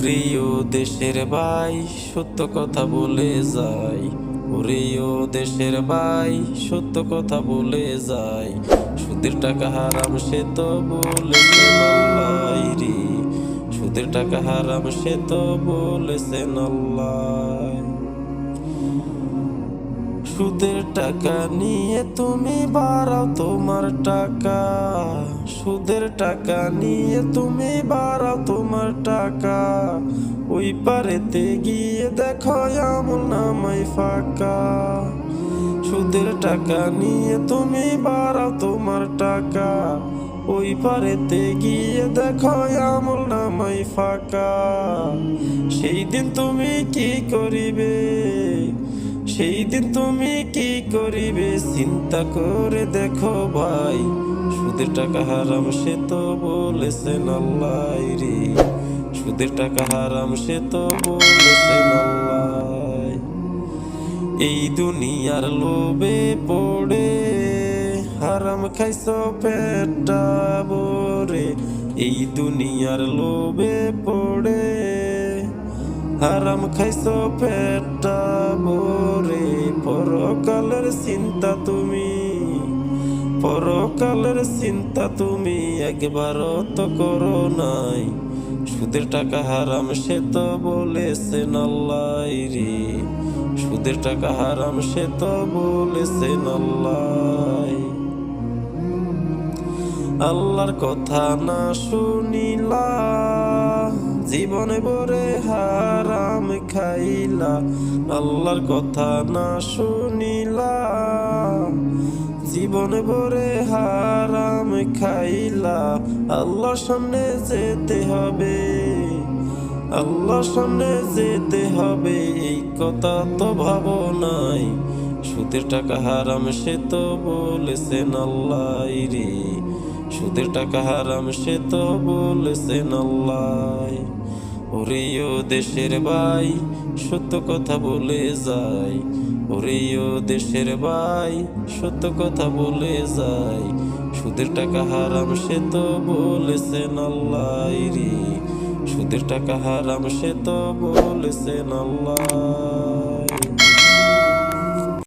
প্রিয় দেশের ভাই সত্য কথা বলে যাই, প্রিয় দেশের ভাই সত্য কথা বলে যাই। সুদের টাকা হারাম সে তো বলেছেন আল্লাহ রে, সুদের টাকা হারাম সে তো বলেছেন আল্লাহ। সুদের টাকা নিয়ে তুমি বাড়াও তোমার টাকা, সুদের টাকা নিয়ে তুমি বাড়াও তোমার টাকা। ওই পারেতে গিয়ে দেখো আমল নামাই ফাঁকা। সুদের টাকা নিয়ে তুমি বাড়াও তোমার টাকা, ওই পারেতে গিয়ে দেখো আমল নামাই ফাঁকা। সেই দিন তুমি কি করিবে, সেই দিন তুমি কি করিবে চিন্তা করে দেখো ভাই। সুদের টাকা হারাম সে তো বলেছেন আল্লাহ রে, সুদের টাকা হারাম সে তো বলেছেন আল্লাহ। এই দুনিয়ার লোভে পড়ে হারাম খাইছ পেটটা ভরে, এই দুনিয়ার লোভে পড়ে হারাম খাইছ পেটটা ভরে। পরকালের চিন্তা তুমি, পরকালের চিন্তা তুমি একবারও তো করো নাই। সুদের টাকা হারাম সে তো বলেছেন আল্লাহ রে, সুদের টাকা হারাম সে তো বলেছেন আল্লাহ। আল্লাহর কথা না শুনিলা, জীবনে ভরে হারাম খাইলা। আল্লাহর কথা না শুনিলা, জীবনে ভরে হারাম খাইলা। আল্লাহর সামনে যেতে হবে, আল্লাহর সামনে যেতে হবে, এই কথা তো ভাবো নাই। সুদের টাকা হারাম সে তো বলেছেন আল্লাহ রে, সুদের টাকা হারাম সে তো বলেছেন আল্লাহ। ওরেও দেশের ভাই সত্য কথা বলে যাই, ওরেও দেশের ভাই সত্য কথা বলে যাই। সুদের টাকা হারাম সে তো বলেছেন আল্লাহ রে, সুদের টাকা হারাম সে তো বলেছেন আল্লাহ।